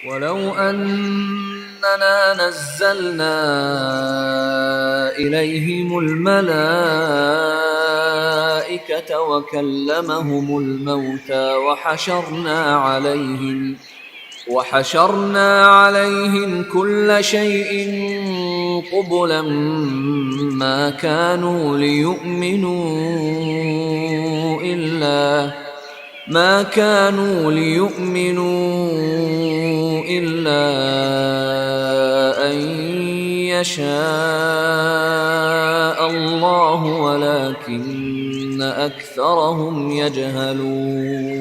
ولو أننا نزلنا إليهم الملائكة وكلمهم الموتى وحشرنا عليهم كل شيء قبلا ما كانوا ليؤمنوا إلا أن يشاء الله ولكن أكثرهم يجهلون.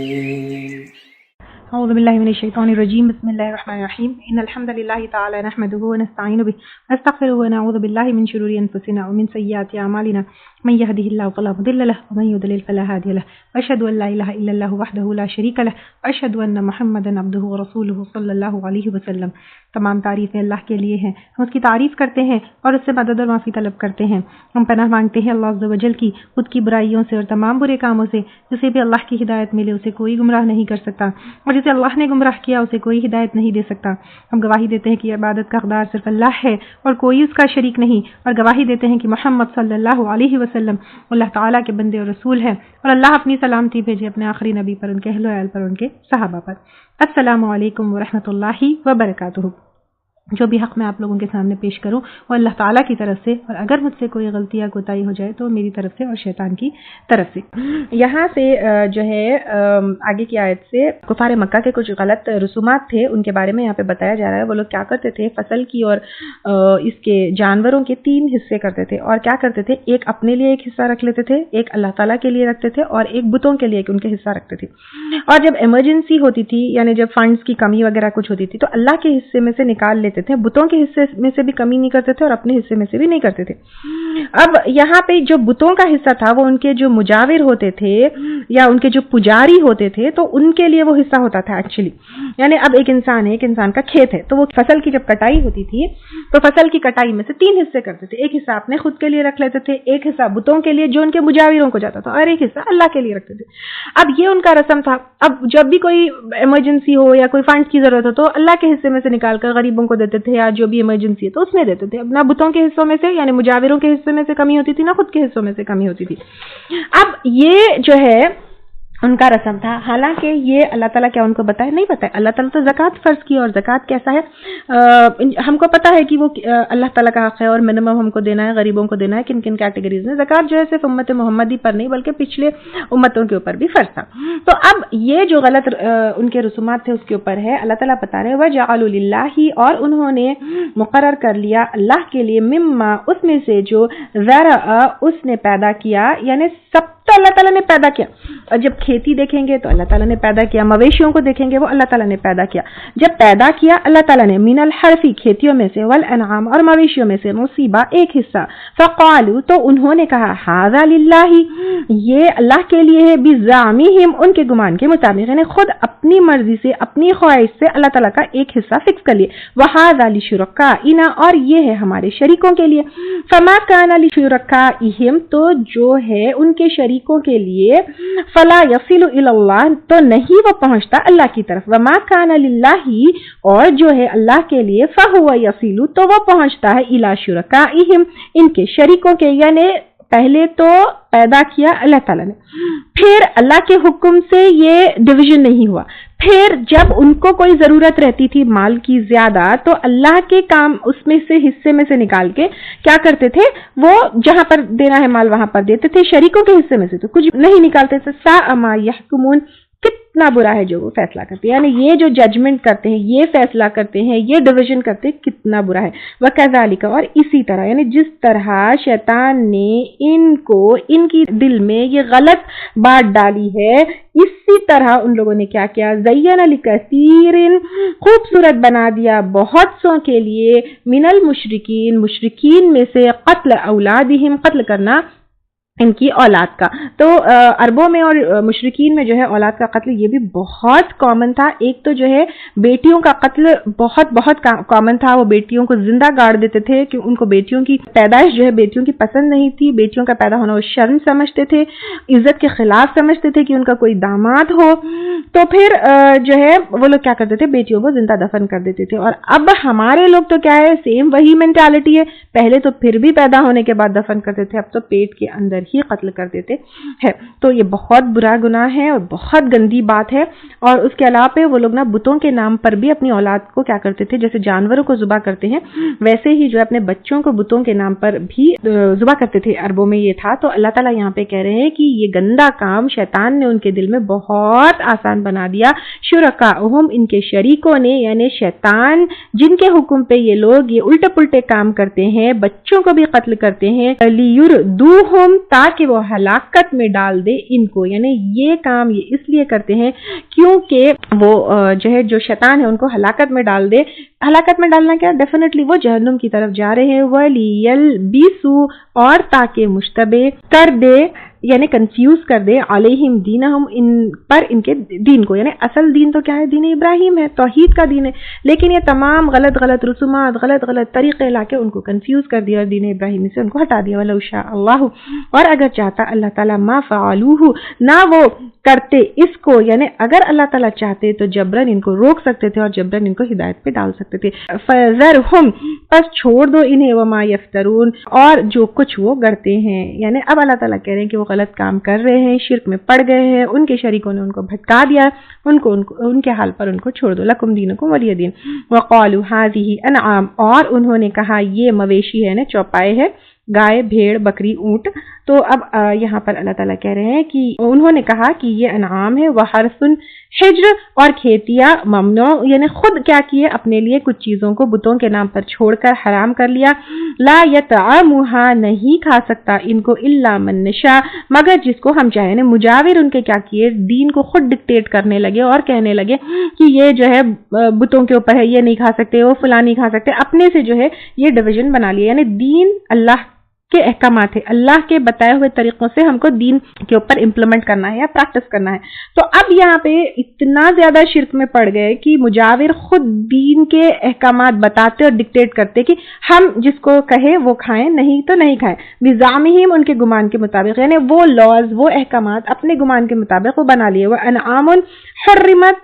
اعوذ باللہ من الشیطان الرجیم. بسم اللہ الرحمن الرحیم. ان الحمد للہ تعالی نحمده ونستعین به ونستغفره ونعوذ باللہ من شرور انفسنا ومن سیئات اعمالنا من يهده الله فلا مضل له ومن يضلل فلا هادي له واشهد ان لا اله الا الله وحده لا شريك له واشهد ان محمدا عبده ورسوله صلی اللہ علیہ وسلم. تمام تعریفیں اللہ کے لیے ہیں. ہم اس کی تعریف کرتے ہیں اور اس سے مدد اور معافی طلب کرتے ہیں. ہم پناہ مانگتے ہیں اللہ عز و جل کی خود کی برائیوں سے اور تمام برے کاموں سے. جسے بھی اللہ کی ہدایت ملے اسے کوئی گمراہ نہیں کر سکتا اور جسے اللہ نے گمراہ کیا اسے کوئی ہدایت نہیں دے سکتا. ہم گواہی دیتے ہیں کہ عبادت کا حقدار صرف اللہ ہے اور کوئی اس کا شریک نہیں, اور گواہی دیتے ہیں کہ محمد صلی اللہ علیہ وسلم اللہ تعالیٰ کے بندے اور رسول ہیں, اور اللہ اپنی سلامتی بھیجے اپنے آخری نبی پر, ان کے اہل و عیال پر, ان کے صحابہ پر. السلام علیکم ورحمۃ اللہ وبرکاتہ. جو بھی حق میں آپ لوگوں کے سامنے پیش کروں وہ اللہ تعالیٰ کی طرف سے, اور اگر مجھ سے کوئی غلطی یا کوتاہی ہو جائے تو میری طرف سے اور شیطان کی طرف سے. یہاں سے جو ہے آگے کی آیت سے کفار مکہ کے کچھ غلط رسومات تھے, ان کے بارے میں یہاں پہ بتایا جا رہا ہے. وہ لوگ کیا کرتے تھے, فصل کی اور اس کے جانوروں کے 3 حصے کرتے تھے, اور کیا کرتے تھے, ایک اپنے لیے ایک حصہ رکھ لیتے تھے, ایک اللہ تعالیٰ کے لیے رکھتے تھے, اور ایک بتوں کے لیے ان کے حصہ رکھتے تھے. اور جب ایمرجنسی ہوتی تھی, یعنی جب فنڈز کی کمی وغیرہ کچھ ہوتی تھی, تو اللہ کے حصے میں سے نکال لیتے تھے, بتوں کے حصے میں سے بھی کمی نہیں کرتے تھے اور اپنے حصے میں سے بھی نہیں کرتے تھے. اب یہاں پہ جو بتوں کا حصہ تھا وہ ان کے جو مجاور ہوتے تھے یا ان کے جو پجاری ہوتے تھے, تو ان کے لیے وہ حصہ ہوتا تھا ایکچولی. یعنی اب ایک انسان ہے, ایک انسان کا کھیت ہے, تو وہ فصل کی جب کٹائی ہوتی تھی تو فصل کی کٹائی میں سے 3 حصے کرتے تھے. ایک حصہ اپنے خود کے لیے رکھ لیتے تھے, ایک حصہ بتوں کے لیے جو ان کے مجاوروں کو جاتا تھا, اور ایک حصہ اللہ کے لیے رکھتے تھے. اب یہ ان کا رسم تھا. اب جب بھی کوئی ایمرجنسی ہو یا کوئی فنڈ کی ضرورت ہو تو اللہ کے حصے میں سے نکال کر غریبوں کو دیتے تھے, یا جو بھی ایمرجنسی ہے تو اس میں دیتے تھے. نہ بتوں کے حصوں میں سے یعنی مجاوروں کے حصے میں سے کمی ہوتی تھی, نہ خود کے حصوں میں سے کمی ہوتی تھی. اب یہ جو ہے ان کا رسم تھا. حالانکہ یہ اللہ تعالیٰ کیا ان کو بتائے, نہیں بتائے. اللہ تعالیٰ تو زکوٰۃ فرض کی, اور زکوٰۃ کیسا ہے ہم کو پتا ہے کہ وہ اللہ تعالیٰ کا حق ہے, اور منیمم ہم کو دینا ہے, غریبوں کو دینا ہے. کن کن کیٹیگریز میں زکوٰۃ جو ہے صرف امت محمدی پر نہیں بلکہ پچھلے امتوں کے اوپر بھی فرض تھا. تو اب یہ جو غلط ان کے رسومات تھے اس کے اوپر ہے اللہ تعالیٰ بتا رہے وَجَعَلُوا لِلَّهِ, اور انہوں نے مقرر کر لیا اللہ کے لیے, مما, اس میں سے جو ذرا اس نے پیدا کیا, یعنی سب تو اللہ تعالیٰ نے پیدا کیا. اور جب کھیتی دیکھیں گے تو اللہ تعالیٰ نے پیدا کیا, مویشیوں کو دیکھیں گے وہ اللہ تعالیٰ نے پیدا کیا. جب پیدا کیا اللہ تعالیٰ نے من الحرفی, کھیتیوں میں سے, والانعام, اور مویشیوں میں سے, نصیبہ, ایک حصہ, فقالوا, تو انہوں نے کہا, ھذا للہ, یہ اللہ کے لیے ہے, بزعمہم, ان کے گمان کے مطابق, یعنی خود اپنی مرضی سے اپنی خواہش سے اللہ تعالیٰ کا ایک حصہ فکس کر لیے. وھذا لشرکائنا, اور یہ ہے ہمارے شریکوں کے لیے. فما کان لشرکائہم, تو جو ہے ان کے شریکوں کے لیے, فلا یصل الی اللہ, تو نہیں وہ پہنچتا اللہ کی طرف. وما کان للہ, اور جو ہے اللہ کے لیے, فہو یصل, تو وہ پہنچتا ہے, الی شرکائہم, ان کے شریکوں کے. یعنی پہلے تو پیدا کیا اللہ تعالیٰ نے, پھر اللہ کے حکم سے یہ ڈویژن نہیں ہوا, پھر جب ان کو کوئی ضرورت رہتی تھی مال کی زیادہ تو اللہ کے کام اس میں سے حصے میں سے نکال کے کیا کرتے تھے, وہ جہاں پر دینا ہے مال وہاں پر دیتے تھے, شریکوں کے حصے میں سے تو کچھ نہیں نکالتے تھے. ساء ما یحکمون, کتنا برا ہے جو وہ فیصلہ کرتے ہیں, یعنی یہ جو ججمنٹ کرتے ہیں, یہ فیصلہ کرتے ہیں, یہ ڈویژن کرتے ہیں, کتنا برا ہے. وَكَذَلِكَ, اور اسی طرح, یعنی جس طرح شیطان نے ان کو ان کی دل میں یہ غلط بات ڈالی ہے, اسی طرح ان لوگوں نے کیا کیا, زَيَّنَ لِكَثِيرٍ, خوبصورت بنا دیا بہت سو کے لیے, من المشرکین, مشرکین میں سے, قتل اولادہم, قتل کرنا ان کی اولاد کا. تو عربوں میں اور مشرکین میں جو ہے اولاد کا قتل یہ بھی بہت کامن تھا. ایک تو جو ہے بیٹیوں کا قتل بہت بہت کامن تھا. وہ بیٹیوں کو زندہ گاڑ دیتے تھے کہ ان کو بیٹیوں کی پیدائش جو ہے بیٹیوں کی پسند نہیں تھی. بیٹیوں کا پیدا ہونا وہ شرم سمجھتے تھے, عزت کے خلاف سمجھتے تھے کہ ان کا کوئی داماد ہو. تو پھر جو ہے وہ لوگ کیا کرتے تھے, بیٹیوں کو زندہ دفن کر دیتے تھے. اور اب ہمارے لوگ تو کیا ہے, سیم وہی مینٹالٹی ہے. پہلے تو پھر بھی پیدا ہونے کے بعد دفن کرتے تھے, اب تو پیٹ کے اندر ہی قتل کر دیتے ہیں. تو یہ بہت برا گناہ ہے اور بہت گندی بات ہے. اور اس کے علاوہ وہ لوگ نا بتوں کے نام پر بھی اپنی اولاد کو کیا کرتے تھے, جیسے جانوروں کو ذبح کرتے ہیں ویسے ہی جو اپنے بچوں کو بتوں کے نام پر بھی ذبح کرتے تھے. عربوں میں یہ تھا. تو اللہ تعالیٰ یہاں پہ کہہ رہے ہیں کہ یہ گندا کام شیطان نے ان کے دل میں بہت آسان بنا دیا. شرکاءہم, ان کے شریکوں نے, یعنی شیطان جن کے حکم پہ یہ لوگ یہ الٹے پلٹے کام کرتے ہیں, بچوں کو بھی قتل کرتے ہیں, لیردوہم, تاکہ وہ ہلاکت میں ڈال دے ان کو. یعنی یہ کام یہ اس لیے کرتے ہیں کیونکہ وہ جو ہے جو شیطان ہے ان کو ہلاکت میں ڈال دے. ہلاکت میں ڈالنا کیا, ڈیفینیٹلی وہ جہنم کی طرف جا رہے ہیں. وَلِيَلْبِسُوا, اور تاکہ مشتبہ کر دے یعنی کنفیوز کر دے, علیہم دینہم, ان پر ان کے دین کو. یعنی اصل دین تو کیا ہے, دین ابراہیم ہے, توحید کا دین ہے, لیکن یہ تمام غلط غلط رسومات, غلط غلط طریقے لا کے ان کو کنفیوز کر دیا اور دین ابراہیمی سے ان کو ہٹا دیا. وَلَوْ شَاءَ اللَّهُ, اور اگر چاہتا اللہ تعالیٰ, ما فعلوہ, نہ وہ کرتے اس کو, یعنی اگر اللہ تعالیٰ چاہتے تو جبرن ان کو روک سکتے تھے اور جبرن ان کو ہدایت پہ ڈال سکتے تھے. فَذَرْهُمْ, پس چھوڑ دو انہیں, وَمَا يَفْتَرُونَ, اور جو کچھ وہ گڑتے ہیں. یعنی اب اللہ تعالیٰ کہہ رہے ہیں کہ وہ غلط کام کر رہے ہیں, شرک میں پڑ گئے ہیں, ان کے شریکوں نے ان کو بھٹکا دیا, ان کے حال پر ان کو چھوڑ دو. لکم دینکم ولی دین. وقالوا هذه انعام, اور انہوں نے کہا یہ مویشی ہے, چوپائے ہے, گائے, بھیڑ, بکری, اونٹ. تو اب یہاں پر اللہ تعالیٰ کہہ رہے ہیں کہ انہوں نے کہا کہ یہ انعام ہے. وحرث, حجر, اور کھیتیاں, ممنوع, یعنی خود کیا کیے, اپنے لیے کچھ چیزوں کو بتوں کے نام پر چھوڑ کر حرام کر لیا. لا یطعمها, نہیں کھا سکتا ان کو, الا من نشاء, مگر جس کو ہم چاہیں. یعنی مجاور ان کے کیا کیے, دین کو خود ڈکٹیٹ کرنے لگے اور کہنے لگے کہ یہ جو ہے بتوں کے اوپر ہے, یہ نہیں کھا سکتے, وہ فلاں نہیں کھا سکتے. اپنے سے جو ہے یہ ڈویژن بنا لیا. یعنی دین اللہ کے احکامات ہے, اللہ کے بتائے ہوئے طریقوں سے ہم کو دین کے اوپر امپلیمنٹ کرنا ہے یا پریکٹس کرنا ہے. تو اب یہاں پہ اتنا زیادہ شرک میں پڑ گئے کہ مجاور خود دین کے احکامات بتاتے اور ڈکٹیٹ کرتے کہ ہم جس کو کہے وہ کھائیں, نہیں تو نہیں کھائیں. بزعمہم, ان کے گمان کے مطابق, یعنی وہ لاز, وہ احکامات اپنے گمان کے مطابق وہ بنا لیے. وانعام حرمت,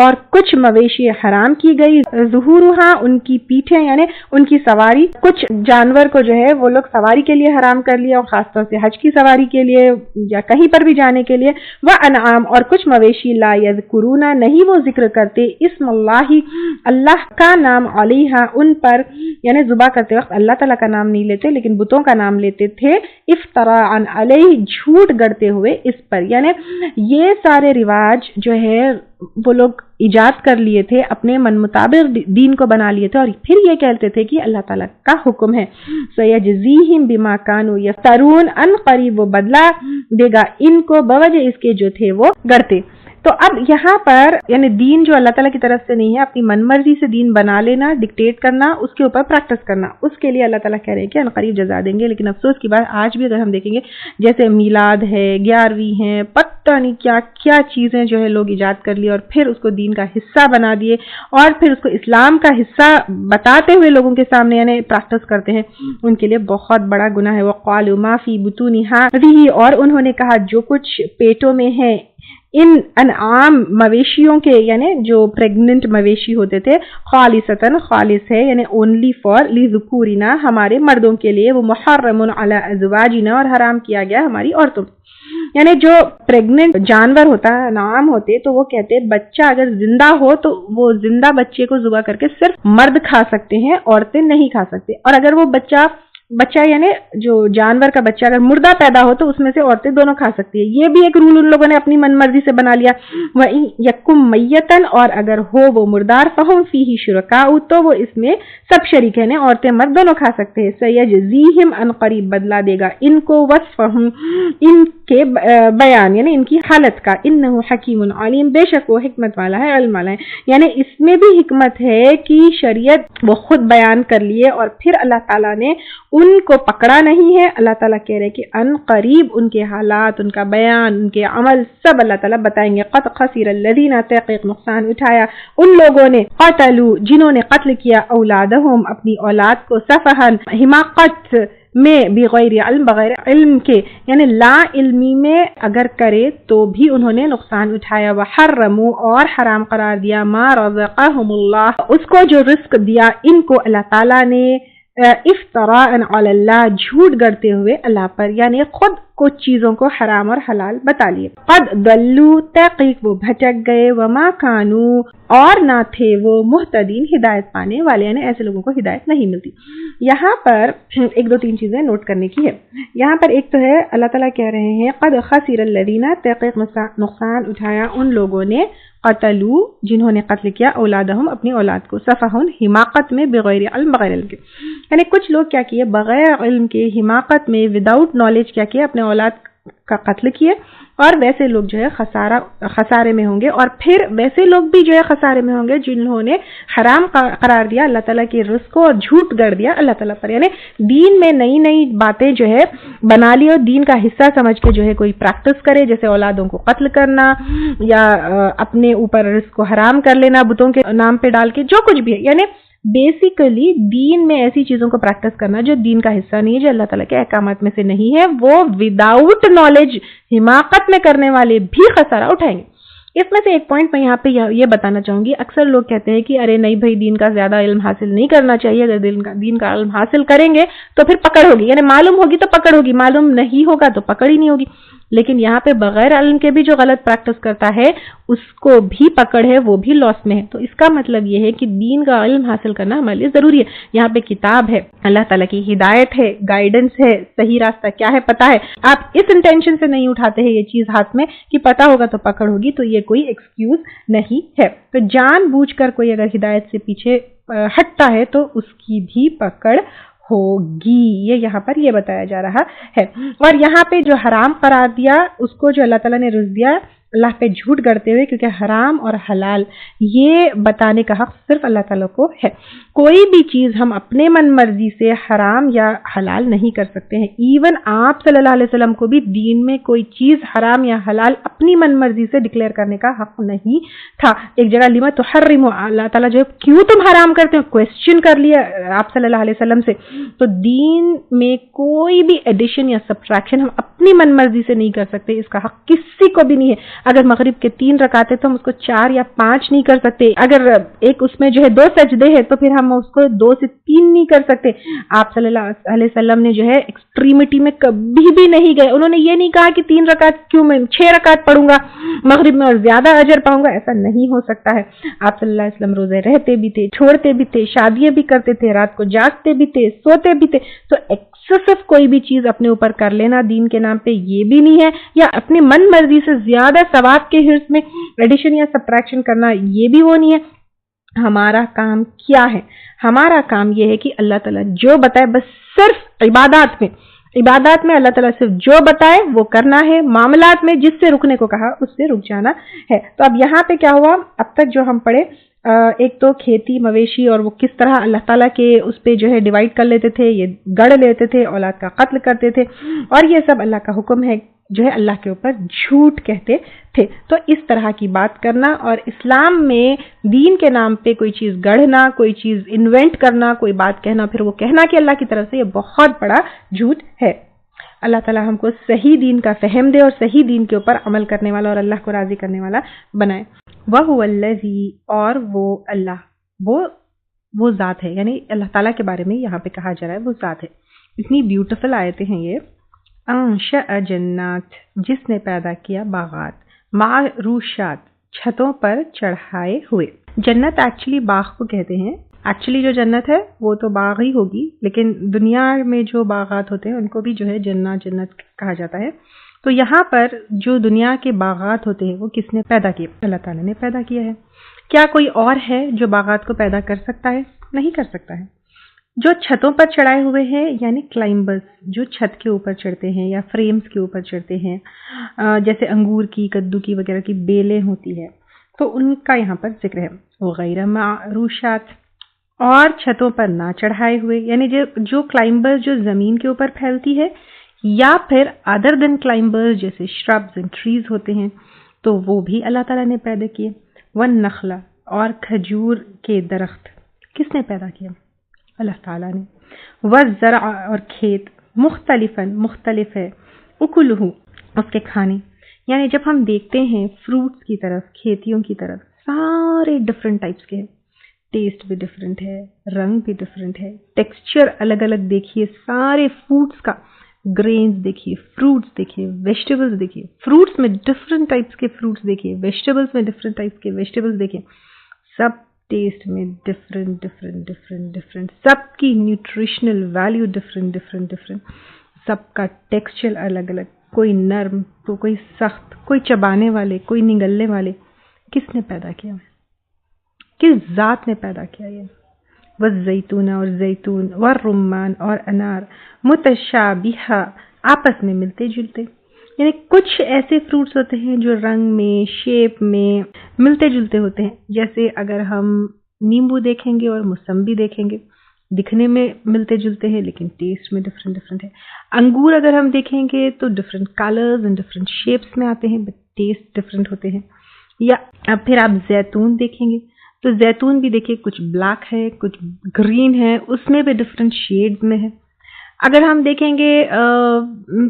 اور کچھ مویشی حرام کی گئی. ظہورہا, ان کی پیٹھیں یعنی ان کی سواری, کچھ جانور کو جو ہے وہ لوگ سواری کے لیے حرام کر لیا, اور خاص طور سے حج کی سواری کے لیے یا کہیں پر بھی جانے کے لیے. وانعام, اور کچھ مویشی لا یذکرون, نہیں وہ ذکر کرتے, اسم اللہ, اللہ کا نام, علیہا, ان پر, یعنی ذبح کرتے وقت اللہ تعالیٰ کا نام نہیں لیتے لیکن بتوں کا نام لیتے تھے. افتراء علیہ, جھوٹ گڑتے ہوئے اس پر. یعنی یہ سارے رواج جو ہے وہ لوگ ایجاد کر لیے تھے, اپنے من مطابق دین کو بنا لیے تھے, اور پھر یہ کہتے تھے کہ اللہ تعالیٰ کا حکم ہے. سَيَجْزِيهِمْ بِمَا كَانُوا يَفْتَرُونَ, ان قریب وہ بدلہ دے گا ان کو بوجہ اس کے جو تھے وہ گڑتے. تو اب یہاں پر یعنی دین جو اللہ تعالیٰ کی طرف سے نہیں ہے, اپنی من مرضی سے دین بنا لینا, ڈکٹیٹ کرنا, اس کے اوپر پریکٹس کرنا, اس کے لیے اللہ تعالیٰ کہہ رہے ہیں کہ ان قریب جزا دیں گے. لیکن افسوس کی بات, آج بھی اگر ہم دیکھیں گے جیسے میلاد ہے, 11ویں ہے, پتہ نہیں کیا کیا چیزیں جو ہے لوگ ایجاد کر لی اور پھر اس کو دین کا حصہ بنا دیے, اور پھر اس کو اسلام کا حصہ بتاتے ہوئے لوگوں کے سامنے یعنی پریکٹس کرتے ہیں, ان کے لیے بہت بڑا گناہ ہے. وقالوا ما فی بطونہا, اور انہوں نے کہا جو کچھ پیٹوں میں ہے ان انعام مویشیوں کے, یعنی جو پریگننٹ مویشی ہوتے تھے, خالصتاً, خالص ہے, یعنی اونلی فار لذکورنا, ہمارے مردوں کے لیے. وہ محرم علی ازواجنا, اور حرام کیا گیا ہماری عورتوں. یعنی جو پریگننٹ جانور ہوتا ہے, انعام ہوتے, تو وہ کہتے بچہ اگر زندہ ہو تو وہ زندہ بچے کو ذبح کر کے صرف مرد کھا سکتے ہیں, عورتیں نہیں کھا سکتے. اور اگر وہ بچہ یعنی جو جانور کا بچہ اگر مردہ پیدا ہو تو اس میں سے عورتیں دونوں کھا سکتی ہے. یہ بھی ایک رول ان لوگوں نے اپنی من مرضی سے بنا لیا. وَيَكُمْ مَيَّتًا, اور اگر ہو وہ مردار, فَهُمْ فِيهِ شُرَكَاءُ, تو وہ اس میں سب شریک ہیں, عورتیں مرد دونوں کھا سکتے ہیں. سَيَجْزِيهِمْ, ان قریب بدلا دے گا ان کو, وَصْفَهُمْ, ان کے بیان یعنی ان کی حالت کا، انہو حکیم علیم، بے شک وہ حکمت والا ہے، علم والا ہے، یعنی اس میں بھی حکمت ہے کہ شریعت وہ خود بیان کر لیے اور پھر اللہ تعالیٰ نے ان کو پکڑا نہیں ہے۔ اللہ تعالیٰ کہہ رہے کہ ان قریب ان کے حالات، ان کا بیان، ان کے عمل سب اللہ تعالیٰ بتائیں گے۔ قد خسر الذین، تحقیق نقصان اٹھایا ان لوگوں نے، قتلوا جنہوں نے قتل کیا، اولادہم اپنی اولاد کو، سفہن حماقت میں، بغیر علم بغیر علم کے، یعنی لا علمی میں اگر کرے تو بھی انہوں نے نقصان اٹھایا۔ وحرموا اور حرام قرار دیا، ما رزقہم اللہ اس کو جو رزق دیا ان کو اللہ تعالیٰ نے، افتراء علی اللہ جھوٹ گڑتے ہوئے اللہ پر، یعنی خود کچھ چیزوں کو حرام اور حلال بتا لیے۔ قد ضلوا تحقیق وہ بھٹک گئے، وما کانوا اور نہ تھے وہ مہتدین ہدایت پانے والے، یعنی ایسے لوگوں کو ہدایت نہیں ملتی۔ یہاں پر ایک دو تین چیزیں نوٹ کرنے کی ہے۔ یہاں پر ایک تو ہے اللہ تعالیٰ کہہ رہے ہیں قد خسر الذین، تحقیق نقصان اٹھایا ان لوگوں نے، قتلوا جنہوں نے قتل کیا، اولادہم اپنی اولاد کو، سفہن حماقت میں، بغیر علم بغیر علم کے، یعنی کچھ لوگ کیا کیے بغیر علم کے، حماقت میں، وداؤٹ نالج کیا کیا، اپنے اولاد کا قتل کیے، اور ویسے لوگ جو ہے خسارے میں ہوں گے، اور پھر ویسے لوگ بھی جو ہے خسارے میں ہوں گے جنہوں نے حرام قرار دیا اللہ تعالیٰ کے رزق کو اور جھوٹ گڑ دیا اللہ تعالیٰ پر، یعنی دین میں نئی نئی باتیں جو ہے بنا لی اور دین کا حصہ سمجھ کے جو ہے کوئی پریکٹس کرے، جیسے اولادوں کو قتل کرنا یا اپنے اوپر رزق کو حرام کر لینا بتوں کے نام پہ ڈال کے، جو کچھ بھی ہے، یعنی بیسیکلی دین میں ایسی چیزوں کو پریکٹس کرنا جو دین کا حصہ نہیں ہے، جو اللہ تعالیٰ کے احکامات میں سے نہیں ہے، وہ وداؤٹ نالج حماقت میں کرنے والے بھی خسارہ اٹھائیں گے۔ اس میں سے ایک پوائنٹ میں یہاں پہ یہ بتانا چاہوں گی، اکثر لوگ کہتے ہیں کہ ارے نہیں بھائی دین کا زیادہ علم حاصل نہیں کرنا چاہیے، اگر دین کا علم حاصل کریں گے تو پھر پکڑ ہوگی، یعنی معلوم ہوگی تو پکڑ ہوگی، معلوم نہیں ہوگا تو پکڑ ہی نہیں ہوگی۔ لیکن یہاں پہ بغیر علم کے بھی جو غلط پریکٹس کرتا ہے اس کو بھی پکڑ ہے، وہ بھی لاس میں ہے۔ تو اس کا مطلب یہ ہے کہ دین کا علم حاصل کرنا ہمارے لیے ضروری ہے۔ یہاں پہ کتاب ہے، اللہ تعالیٰ کی ہدایت ہے، گائیڈنس ہے، صحیح راستہ کیا ہے پتہ ہے۔ آپ اس انٹینشن سے نہیں اٹھاتے ہیں یہ چیز ہاتھ میں کہ پتہ ہوگا تو پکڑ ہوگی، تو یہ کوئی ایکسکیوز نہیں ہے۔ تو جان بوجھ کر کوئی اگر ہدایت سے پیچھے ہٹتا ہے تو اس کی بھی پکڑ ہوگی، یہ یہاں پر یہ بتایا جا رہا ہے۔ اور یہاں پہ جو حرام قرار دیا اس کو جو اللہ تعالیٰ نے رزق دیا اللہ پہ جھوٹ گڑتے ہوئے، کیونکہ حرام اور حلال یہ بتانے کا حق صرف اللہ تعالیٰ کو ہے۔ کوئی بھی چیز ہم اپنے من مرضی سے حرام یا حلال نہیں کر سکتے ہیں۔ ایون آپ صلی اللہ علیہ وسلم کو بھی دین میں کوئی چیز حرام یا حلال اپنی من مرضی سے ڈکلیئر کرنے کا حق نہیں تھا۔ ایک جگہ لما تحرم، اللہ تعالیٰ جو کیوں تم حرام کرتے ہو کویسچن کر لیا آپ صلی اللہ علیہ وسلم سے۔ تو دین میں کوئی بھی ایڈیشن یا سبٹریکشن ہم اپنی من مرضی سے نہیں کر سکتے، اس کا حق کسی کو بھی نہیں ہے۔ اگر مغرب کے 3 رکعتیں تو ہم اس کو 4 یا 5 نہیں کر سکتے، اگر ایک اس میں جو ہے 2 سجدے ہیں تو پھر ہم اس کو 2 سے 3 نہیں کر سکتے۔ آپ صلی اللہ علیہ وسلم نے جو ہے ایکسٹریمٹی میں کبھی بھی نہیں گئے، انہوں نے یہ نہیں کہا کہ 3 رکعت کیوں میں 6 رکعت پڑھوں گا مغرب میں اور زیادہ اجر پاؤں گا، ایسا نہیں ہو سکتا ہے۔ آپ صلی اللہ علیہ وسلم روزے رہتے بھی تھے، چھوڑتے بھی تھے، شادیاں بھی کرتے تھے، رات کو جاگتے بھی تھے، سوتے بھی تھے۔ تو ایکسیسو کوئی بھی چیز اپنے اوپر کر لینا دین کے نام پہ یہ بھی نہیں ہے، یا اپنی من مرضی سے زیادہ ثواب کے حرص میں ایڈیشن یا سبٹریکشن کرنا یہ بھی وہ نہیں ہے۔ ہمارا کام کیا ہے؟ ہمارا کام یہ ہے کہ اللہ تعالیٰ جو بتائے، بس صرف عبادات میں اللہ تعالیٰ صرف جو بتائے وہ کرنا ہے، معاملات میں جس سے رکنے کو کہا اس سے رک جانا ہے۔ تو اب یہاں پہ کیا ہوا، اب تک جو ہم پڑھے ایک تو کھیتی مویشی اور وہ کس طرح اللہ تعالیٰ کے اس پہ جو ہے ڈیوائیڈ کر لیتے تھے، یہ گڑ لیتے تھے، اولاد کا قتل کرتے تھے، اور یہ سب اللہ کا حکم ہے جو ہے اللہ کے اوپر جھوٹ کہتے تھے۔ تو اس طرح کی بات کرنا اور اسلام میں دین کے نام پہ کوئی چیز گڑھنا، کوئی چیز انوینٹ کرنا، کوئی بات کہنا پھر وہ کہنا کہ اللہ کی طرف سے، یہ بہت بڑا جھوٹ ہے۔ اللہ تعالیٰ ہم کو صحیح دین کا فہم دے اور صحیح دین کے اوپر عمل کرنے والا اور اللہ کو راضی کرنے والا بنائے۔ وَهُوَ الَّذِي، اور وہ اللہ، وہ ذات ہے، یعنی اللہ تعالیٰ کے بارے میں یہاں پہ کہا جا رہا ہے وہ ذات ہے۔ اتنی بیوٹیفل آیتیں ہیں یہ۔ انشأ جنات، جس نے پیدا کیا باغات، معروشات، چھتوں پر چڑھائے ہوئے۔ جنت ایکچولی باغ کو کہتے ہیں، ایکچولی جو جنت ہے وہ تو باغ ہی ہوگی، لیکن دنیا میں جو باغات ہوتے ہیں ان کو بھی جو ہے جنت کہا جاتا ہے۔ تو یہاں پر جو دنیا کے باغات ہوتے ہیں وہ کس نے پیدا کیے؟ اللہ تعالیٰ نے پیدا کیا ہے۔ کیا کوئی اور ہے جو باغات کو پیدا کر سکتا ہے؟ نہیں کر سکتا ہے۔ جو چھتوں پر چڑھائے ہوئے ہیں یعنی کلائمبرز جو چھت کے اوپر چڑھتے ہیں یا فریمز کے اوپر چڑھتے ہیں، جیسے انگور کی، کدو کی وغیرہ کی بیلیں ہوتی ہے، تو ان کا یہاں پر ذکر ہے. وغیرہ معروشات، اور چھتوں پر نہ چڑھائے ہوئے، یعنی جو کلائمبرز جو زمین کے اوپر پھیلتی ہے، یا پھر ادر دین کلائمبرز جیسے شربز اینڈ ٹریز ہوتے ہیں، تو وہ بھی اللہ تعالیٰ نے پیدا کیے. والنخل، اور کھجور کے درخت کس نے پیدا کیا؟ اللہ تعالیٰ نے. والزرع، اور کھیت، مختلفاً مختلف ہے، اکلہ، اس کے کھانے. یعنی جب ہم دیکھتے ہیں فروٹس کی طرف، کھیتیوں کی طرف، سارے ڈفرینٹ ٹائپس کے ہیں، ٹیسٹ بھی ڈفرینٹ ہے، رنگ بھی ڈفرینٹ ہے، ٹیکسچر الگ الگ دیکھیے سارے فروٹس کا، گرینز دیکھیے، فروٹس دیکھیے، ویجیٹیبلز دیکھیے، فروٹس میں ڈفرینٹ ٹائپس کے فروٹس دیکھیے، ویجیٹیبلز میں ڈفرینٹ ٹائپس کے ویجیٹیبلز دیکھیے، سب ٹیسٹ میں ڈفرینٹ ڈفرینٹ ڈفرینٹ ڈفرینٹ، سب کی nutritional value different different different, سب کا ٹیکسچر الگ الگ، کوئی نرم تو کوئی سخت، کوئی چبانے والے، کوئی نگلنے والے. کس نے پیدا کیا؟ کس ذات نے پیدا کیا یہ؟ والزیتون، اور زیتون، والرمان، اور انار، متشابہ، آپس میں ملتے جلتے. یعنی کچھ ایسے فروٹس ہوتے ہیں جو رنگ میں، شیپ میں ملتے جلتے ہوتے ہیں، جیسے اگر ہم نیمبو دیکھیں گے اور موسمبی دیکھیں گے، دکھنے میں ملتے جلتے ہیں لیکن ٹیسٹ میں ڈفرینٹ ڈفرینٹ ہے. انگور اگر ہم دیکھیں گے تو different colours and different shapes میں آتے ہیں، بٹ ٹیسٹ ڈفرینٹ ہوتے ہیں. یا اب پھر آپ زیتون دیکھیں گے تو زیتون بھی دیکھیے کچھ بلیک ہے، کچھ گرین ہے، اس میں بھی ڈفرینٹ شیڈز میں ہے. اگر ہم دیکھیں گے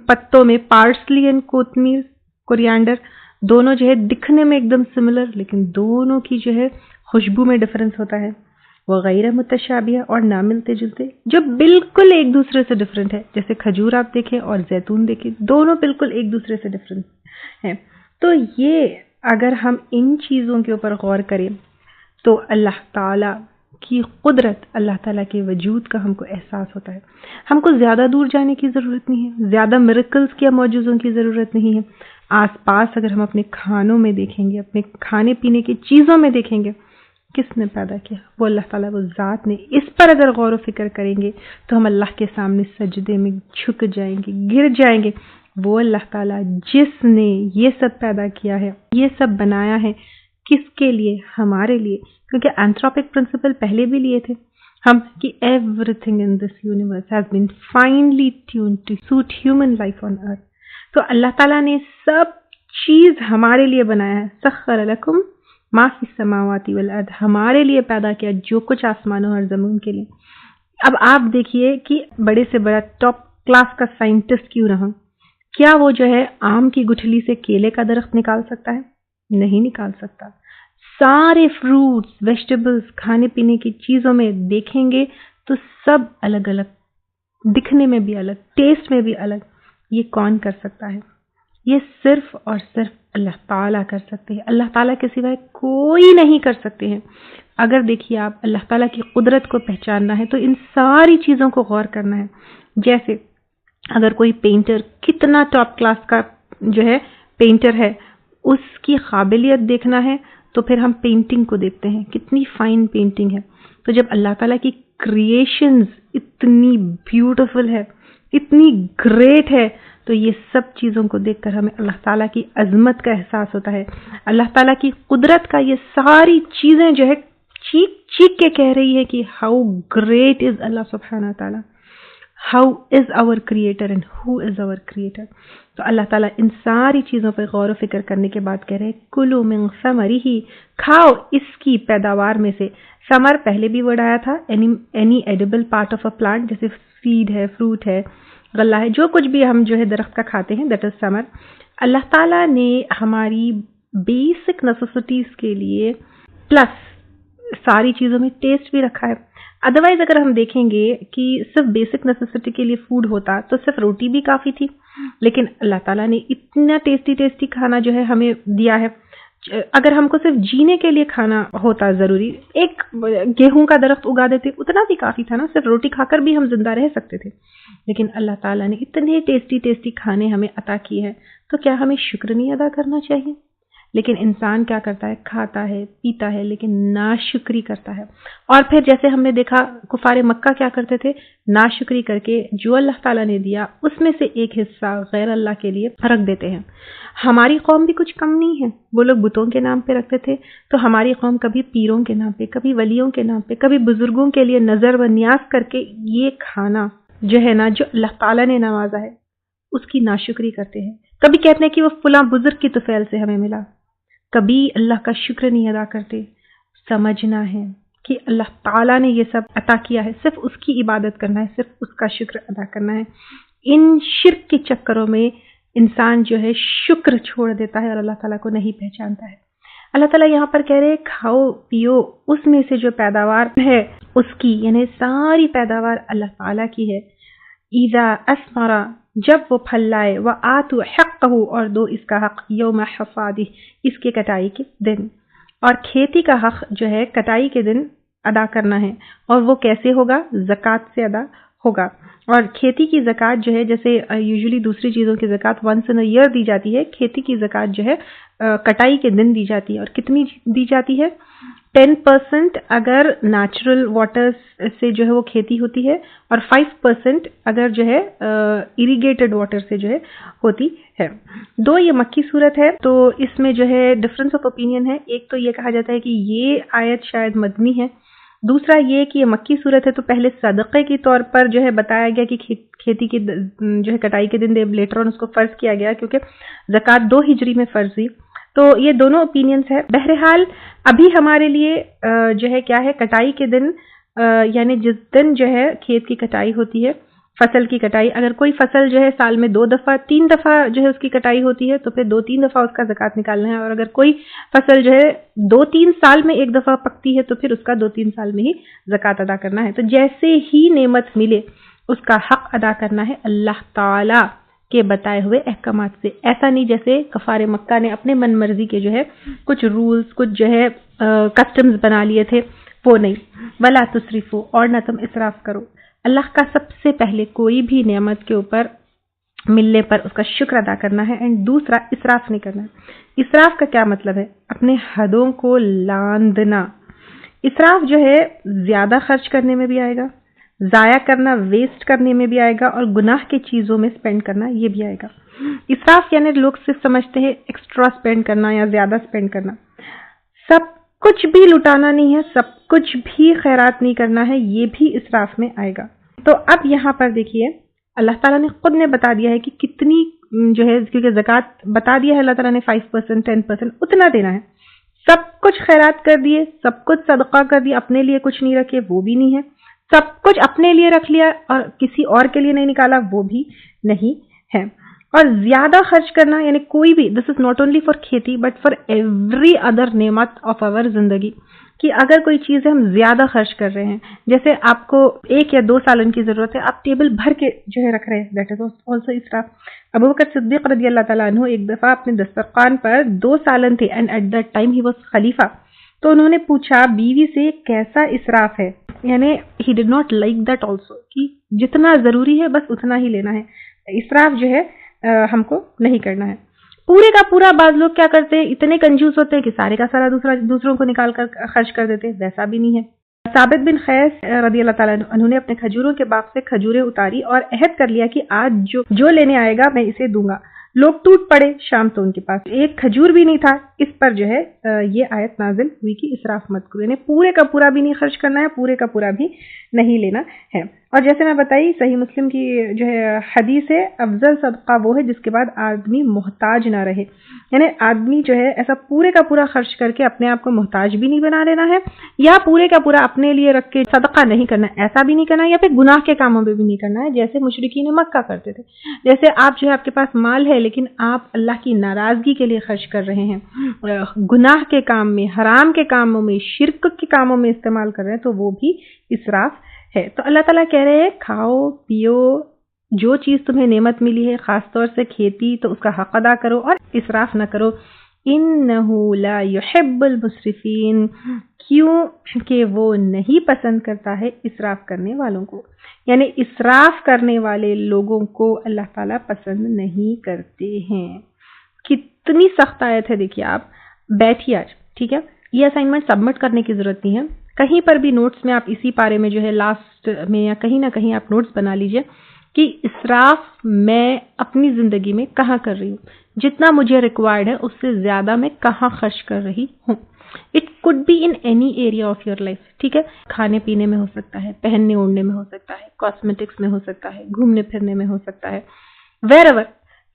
پتوں میں پارسلی اینڈ کوتمیر، کوریانڈر، دونوں جو ہے دکھنے میں ایک دم سملر، لیکن دونوں کی جو ہے خوشبو میں ڈفرینس ہوتا ہے. وغیرہ متشابہ، اور نہ ملتے جلتے، جو بالکل ایک دوسرے سے ڈفرینٹ ہے، جیسے کھجور آپ دیکھیں اور زیتون دیکھیں، دونوں بالکل ایک دوسرے سے ڈفرینٹ ہیں. تو یہ اگر ہم ان چیزوں کے اوپر غور کریں تو اللہ تعالیٰ کی قدرت، اللہ تعالیٰ کے وجود کا ہم کو احساس ہوتا ہے. ہم کو زیادہ دور جانے کی ضرورت نہیں ہے، زیادہ میریکلز کی معجزوں کی ضرورت نہیں ہے. آس پاس اگر ہم اپنے کھانوں میں دیکھیں گے، اپنے کھانے پینے کی چیزوں میں دیکھیں گے، کس نے پیدا کیا؟ وہ اللہ تعالیٰ، وہ ذات نے. اس پر اگر غور و فکر کریں گے تو ہم اللہ کے سامنے سجدے میں جھک جائیں گے، گر جائیں گے. وہ اللہ تعالیٰ جس نے یہ سب پیدا کیا ہے، یہ سب بنایا ہے، کس کے لیے؟ ہمارے لیے. کیونکہ اینتھروپک پرنسپل پہلے بھی لیے تھے ہم کہ everything in this universe has been finely tuned to suit human life on earth. تو اللہ تعالیٰ نے سب چیز ہمارے لیے بنایا ہے. سخر لکم ما فی السماوات والارض، ہمارے لیے پیدا کیا جو کچھ آسمانوں اور زمین کے لیے. اب آپ دیکھیے کہ بڑے سے بڑا ٹاپ کلاس کا سائنٹسٹ کیوں رہا، کیا وہ جو ہے آم کی گٹھلی سے کیلے کا درخت نکال سکتا ہے؟ نہیں نکال سکتا. سارے فروٹس، ویجیٹیبلز، کھانے پینے کی چیزوں میں دیکھیں گے تو سب الگ الگ، دکھنے میں بھی الگ، ٹیسٹ میں بھی الگ. یہ کون کر سکتا ہے؟ یہ صرف اور صرف اللہ تعالیٰ کر سکتے ہیں. اللہ تعالیٰ کے سوائے کوئی نہیں کر سکتے ہیں. اگر دیکھیے آپ اللہ تعالیٰ کی قدرت کو پہچاننا ہے تو ان ساری چیزوں کو غور کرنا ہے. جیسے اگر کوئی پینٹر کتنا ٹاپ کلاس کا جو ہے پینٹر ہے، اس کی قابلیت دیکھنا ہے تو پھر ہم پینٹنگ کو دیکھتے ہیں، کتنی فائن پینٹنگ ہے. تو جب اللہ تعالیٰ کی کریشنز اتنی بیوٹیفل ہے، اتنی گریٹ ہے، تو یہ سب چیزوں کو دیکھ کر ہمیں اللہ تعالیٰ کی عظمت کا احساس ہوتا ہے. اللہ تعالیٰ کی قدرت کا، یہ ساری چیزیں جو ہے چیخ چیخ کے کہہ رہی ہے کہ ہاؤ گریٹ از اللہ سبحانہ تعالیٰ، how is our creator and who is our creator. تو اللہ تعالیٰ ان ساری چیزوں پر غور و فکر کرنے کے بعد کہہ رہے ہیں کلوا من ثمرہ، کھاؤ اس کی پیداوار میں سے. ثمر پہلے بھی ورڈ آیا تھا، any edible part of a plant, جیسے سیڈ ہے، فروٹ ہے، غلہ ہے، جو کچھ بھی ہم جو ہے درخت کا کھاتے ہیں، دیٹ از ثمر. اللہ تعالیٰ نے ہماری بیسک نیسیسٹیز کے لیے پلس ساری چیزوں میں ٹیسٹ بھی رکھا ہے. ادروائز اگر ہم دیکھیں گے کہ صرف بیسک نیسیسٹی کے لیے فوڈ ہوتا تو صرف روٹی بھی کافی تھی، لیکن اللہ تعالیٰ نے اتنا ٹیسٹی کھانا جو ہے ہمیں دیا ہے. اگر ہم کو صرف جینے کے لیے کھانا ہوتا ضروری، ایک گیہوں کا درخت اگا دیتے اتنا بھی کافی تھا نا، صرف روٹی کھا کر بھی ہم زندہ رہ سکتے تھے. لیکن اللہ تعالیٰ نے اتنے ٹیسٹی کھانے ہمیں عطا کی ہے، تو کیا ہمیں شکر نہیں ادا کرنا چاہیے؟ لیکن انسان کیا کرتا ہے؟ کھاتا ہے، پیتا ہے، لیکن ناشکری کرتا ہے۔ اور پھر جیسے ہم نے دیکھا کفار مکہ کیا کرتے تھے؟ ناشکری کر کے جو اللہ تعالیٰ نے دیا اس میں سے ایک حصہ غیر اللہ کے لیے رکھ دیتے ہیں۔ ہماری قوم بھی کچھ کم نہیں ہے، وہ لوگ بتوں کے نام پہ رکھتے تھے، تو ہماری قوم کبھی پیروں کے نام پہ، کبھی ولیوں کے نام پہ، کبھی بزرگوں کے لیے نظر و نیاز کر کے یہ کھانا جو ہے نا، جو اللہ تعالیٰ نے نوازا ہے اس کی ناشکری کرتے ہیں۔ کبھی کہتے ہیں کہ وہ فلاں بزرگ کی طفیل سے ہمیں ملا، کبھی اللہ کا شکر نہیں ادا کرتے۔ سمجھنا ہے کہ اللہ تعالیٰ نے یہ سب عطا کیا ہے، صرف اس کی عبادت کرنا ہے، صرف اس کا شکر ادا کرنا ہے۔ ان شرک کے چکروں میں انسان جو ہے شکر چھوڑ دیتا ہے اور اللہ تعالیٰ کو نہیں پہچانتا ہے۔ اللہ تعالیٰ یہاں پر کہہ رہے کھاؤ پیو، اس میں سے جو پیداوار ہے اس کی، یعنی ساری پیداوار اللہ تعالیٰ کی ہے۔ اذا اثمر، جب وہ پھل لائے، وآتوا حقہ، اور دو اس کا حق، یوم حصادہ، اس کے کٹائی کے دن۔ اور کھیتی کا حق جو ہے کٹائی کے دن ادا کرنا ہے، اور وہ کیسے ہوگا؟ زکوٰۃ سے ادا ہوگا۔ اور کھیتی کی زکوٰۃ جو ہے، جیسے یوزلی دوسری چیزوں کی زکوٰۃ ونس ان ایئر دی جاتی ہے، کھیتی کی زکوٰۃ جو ہے کٹائی کے دن دی جاتی ہے۔ اور کتنی دی جاتی ہے؟ 10% اگر نیچرل واٹر سے جو ہے وہ کھیتی ہوتی ہے، اور 5% اگر جو ہے اریگیٹڈ واٹر سے جو ہے ہوتی ہے۔ دو یہ مکی صورت ہے، تو اس میں جو ہے ڈفرنس آف اوپینین ہے۔ ایک تو یہ کہا جاتا ہے کہ یہ آیت شاید مدنی ہے، دوسرا یہ کہ یہ مکی صورت ہے، تو پہلے صدقے کے طور پر جو ہے بتایا گیا کہ کھیتی کی جو ہے کٹائی کے دن لیٹر آن اس کو فرض کیا گیا، کیونکہ زکوٰۃ 2 ہجری میں فرض ہوئی۔ تو یہ دونوں اوپینینز ہے۔ بہرحال ابھی ہمارے لیے جو ہے کیا ہے؟ کٹائی کے دن، یعنی جس دن جو ہے کھیت کی کٹائی ہوتی ہے، فصل کی کٹائی، اگر کوئی فصل جو ہے سال میں 2 دفعہ 3 دفعہ جو ہے اس کی کٹائی ہوتی ہے، تو پھر 2-3 دفعہ اس کا زکوٰۃ نکالنا ہے۔ اور اگر کوئی فصل جو ہے 2-3 سال میں 1 دفعہ پکتی ہے، تو پھر اس کا 2-3 سال میں ہی زکوٰۃ ادا کرنا ہے۔ تو جیسے ہی نعمت ملے اس کا حق ادا کرنا ہے اللہ تعالی کے بتائے ہوئے احکامات سے۔ ایسا نہیں جیسے کفار مکہ نے اپنے من مرضی کے جو ہے کچھ رولز، کچھ جو ہے کسٹمز بنا لیے تھے، وہ نہیں۔ ولا تسرفوا، اور نہ تم اسراف کرو۔ اللہ کا سب سے پہلے کوئی بھی نعمت کے اوپر ملنے پر اس کا شکر ادا کرنا ہے، اینڈ دوسرا اسراف نہیں کرنا ہے۔ اسراف کا کیا مطلب ہے؟ اپنے حدوں کو لاندنا۔ اسراف جو ہے زیادہ خرچ کرنے میں بھی آئے گا، ضائع کرنا، ویسٹ کرنے میں بھی آئے گا، اور گناہ کے چیزوں میں سپینڈ کرنا، یہ بھی آئے گا۔ اسراف یعنی لوگ صرف سمجھتے ہیں ایکسٹرا سپینڈ کرنا یا زیادہ سپینڈ کرنا۔ سب کچھ بھی لٹانا نہیں ہے، سب کچھ بھی خیرات نہیں کرنا ہے، یہ بھی اسراف میں آئے گا۔ تو اب یہاں پر دیکھیے اللہ تعالیٰ نے خود نے بتا دیا ہے کہ کتنی جو ہے، کیونکہ زکوٰۃ بتا دیا ہے اللہ تعالیٰ نے 5%، 10%، اتنا دینا ہے۔ سب کچھ خیرات کر دیے، سب کچھ صدقہ کر دیا، اپنے لیے کچھ نہیں رکھے، وہ بھی نہیں ہے۔ سب کچھ اپنے لیے رکھ لیا اور کسی اور کے لیے نہیں نکالا، وہ بھی نہیں ہے۔ اور زیادہ خرچ کرنا یعنی کوئی بھی، دس از ناٹ اونلی فار کھیتی بٹ فار ایوری ادر نعمت آف آور زندگی، کہ اگر کوئی چیز ہے ہم زیادہ خرچ کر رہے ہیں، جیسے آپ کو 1 یا 2 سالن کی ضرورت ہے، آپ ٹیبل بھر کے جو ہے رکھ رہے ہیں، دیٹ از آلسو اسراف۔ ابوبکر صدیق رضی اللہ تعالیٰ عنہ ایک دفعہ اپنے دسترخوان پر 2 سالن تھے، and at that time he was خلیفہ، تو انہوں نے پوچھا بیوی سے کیسا اسراف ہے، یعنی he did not like that also, کہ جتنا ضروری ہے بس اتنا ہی لینا ہے، اسراف جو ہے ہم کو نہیں کرنا ہے۔ پورے کا پورا بعض لوگ کیا کرتے ہیں، اتنے کنجوس ہوتے ہیں کہ سارے کا سارا دوسروں کو نکال کر خرچ کر دیتے، ویسا بھی نہیں ہے۔ ثابت بن قیس رضی اللہ تعالیٰ عنہ نے اپنے کھجوروں کے باغ سے کھجوریں اتاری اور عہد کر لیا کہ آج جو لینے آئے گا میں اسے دوں گا۔ لوگ ٹوٹ پڑے، شام تو ان کے پاس ایک کھجور بھی نہیں تھا۔ اس پر جو ہے یہ آیت نازل ہوئی کہ اسراف مت کرو، یعنی پورے کا پورا بھی نہیں خرچ کرنا ہے، پورے کا پورا بھی نہیں لینا ہے۔ اور جیسے میں بتائی صحیح مسلم کی جو ہے حدیث ہے، افضل صدقہ وہ ہے جس کے بعد آدمی محتاج نہ رہے، یعنی آدمی جو ہے ایسا پورے کا پورا خرچ کر کے اپنے آپ کو محتاج بھی نہیں بنا لینا ہے، یا پورے کا پورا اپنے لیے رکھ کے صدقہ نہیں کرنا، ایسا بھی نہیں کرنا، یا پھر گناہ کے کاموں میں بھی نہیں کرنا ہے جیسے مشرکین مکہ کرتے تھے۔ جیسے آپ جو ہے آپ کے پاس مال ہے لیکن آپ اللہ کی ناراضگی کے لیے خرچ کر رہے ہیں، گناہ کے کام میں، حرام کے کاموں میں، شرک کے کاموں میں استعمال کر رہے ہیں، تو وہ بھی اسراف ہے۔ تو اللہ تعالیٰ کہہ رہے ہیں کھاؤ پیو، جو چیز تمہیں نعمت ملی ہے، خاص طور سے کھیتی، تو اس کا حق ادا کرو اور اسراف نہ کرو۔ انہ لا يحب المسرفین، کیوں کہ وہ نہیں پسند کرتا ہے اسراف کرنے والوں کو، یعنی اسراف کرنے والے لوگوں کو اللہ تعالیٰ پسند نہیں کرتے ہیں۔ کتنی سخت آیت ہے، دیکھیے آپ بیٹھیے آج، ٹھیک ہے، یہ اسائنمنٹ سبمٹ کرنے کی ضرورت نہیں ہے، کہیں پر بھی نوٹس میں آپ اسی پارے میں جو ہے لاسٹ میں یا کہیں نہ کہیں آپ نوٹس بنا لیجئے کہ اسراف میں اپنی زندگی میں کہاں کر رہی ہوں، جتنا مجھے ریکوائرڈ ہے اس سے زیادہ میں کہاں خرچ کر رہی ہوں. It could be in any area of your life, ٹھیک ہے، کھانے پینے میں ہو سکتا ہے، پہننے اوڑھنے میں ہو سکتا ہے، کاسمیٹکس میں ہو سکتا ہے، گھومنے پھرنے میں ہو سکتا ہے، ویئر ایور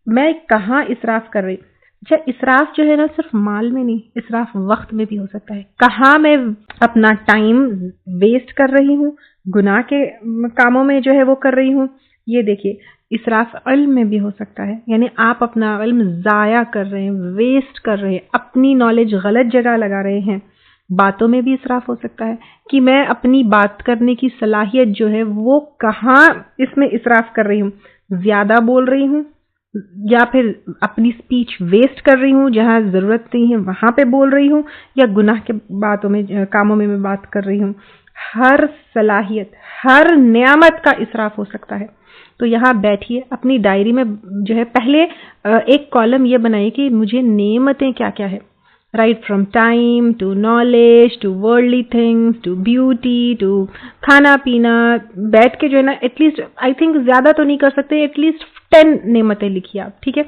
میں کہاں اسراف کر رہی ہوں. اچھا، اسراف جو ہے نا صرف مال میں نہیں، اسراف وقت میں بھی ہو سکتا ہے. کہاں میں اپنا ٹائم ویسٹ کر رہی ہوں، گناہ کے کاموں میں جو ہے وہ کر رہی ہوں. یہ دیکھیے، اسراف علم میں بھی ہو سکتا ہے، یعنی آپ اپنا علم ضائع کر رہے ہیں، ویسٹ کر رہے ہیں، اپنی نالج غلط جگہ لگا رہے ہیں. باتوں میں بھی اسراف ہو سکتا ہے کہ میں اپنی بات کرنے کی صلاحیت جو ہے وہ کہاں اس میں اسراف کر رہی ہوں، زیادہ بول رہی ہوں یا پھر اپنی سپیچ ویسٹ کر رہی ہوں، جہاں ضرورت نہیں ہے وہاں پہ بول رہی ہوں، یا گناہ کے باتوں میں کاموں میں بات کر رہی ہوں. ہر صلاحیت، ہر نعمت کا اسراف ہو سکتا ہے. تو یہاں بیٹھیے، اپنی ڈائری میں جو ہے پہلے ایک کالم یہ بنائیے کہ مجھے نعمتیں کیا کیا ہے، right from time to knowledge to worldly things to beauty to کھانا پینا. بیٹھ کے جو ہے نا ایٹ لیسٹ آئی تھنک زیادہ تو نہیں کر سکتے، ایٹ لیسٹ 10 نعمتیں لکھیے آپ، ٹھیک ہے.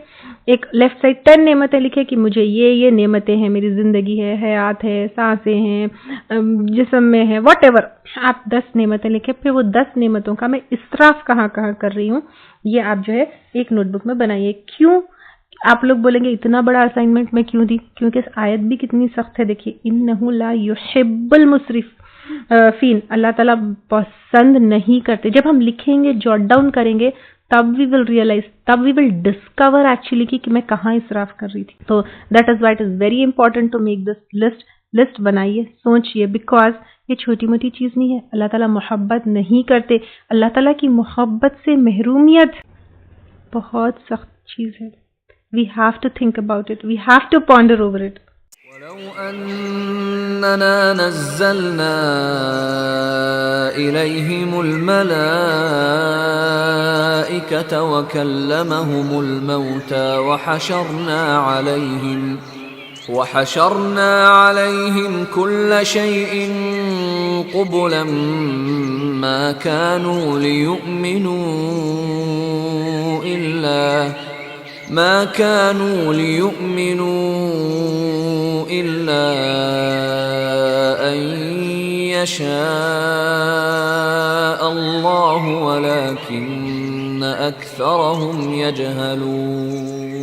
ایک لیفٹ سائڈ 10 نعمتیں لکھے کہ مجھے یہ نعمتیں ہیں، میری زندگی ہے، حیات ہے، سانسیں ہیں، جسم میں ہے، واٹ ایور. آپ 10 نعمتیں لکھے، پھر وہ 10 نعمتوں کا میں اسراف کہاں کہاں کر رہی ہوں یہ آپ جو ہے ایک نوٹ بک میں بنائیے. کیوں؟ آپ لوگ بولیں گے اتنا بڑا اسائنمنٹ میں کیوں دی؟ کیونکہ اس آیت بھی کتنی سخت ہے. دیکھیے، انہ لا یحب المسرفین، اللہ تعالیٰ پسند نہیں کرتے. جب ہم لکھیں گے، جوٹ ڈاؤن کریں گے، تب وی ول ریئلائز، تب وی ول ڈسکور ایکچولی کہ میں کہاں اسراف کر رہی تھی. تو that is why it is very important to make this list بنائیے، سوچئے، بیکاز یہ چھوٹی موٹی چیز نہیں ہے. اللہ تعالیٰ محبت نہیں کرتے. اللہ تعالیٰ کی محبت سے محرومیت بہت سخت چیز ہے. We have to think about it. We have to ponder over it. ولو أننا نزلنا إليهم الملائكة وكلمهم الموتى وحشرنا عليهم كل شيء قبلا ما كانوا ليؤمنوا إلا أن يشاء الله ولكن أكثرهم يجهلون.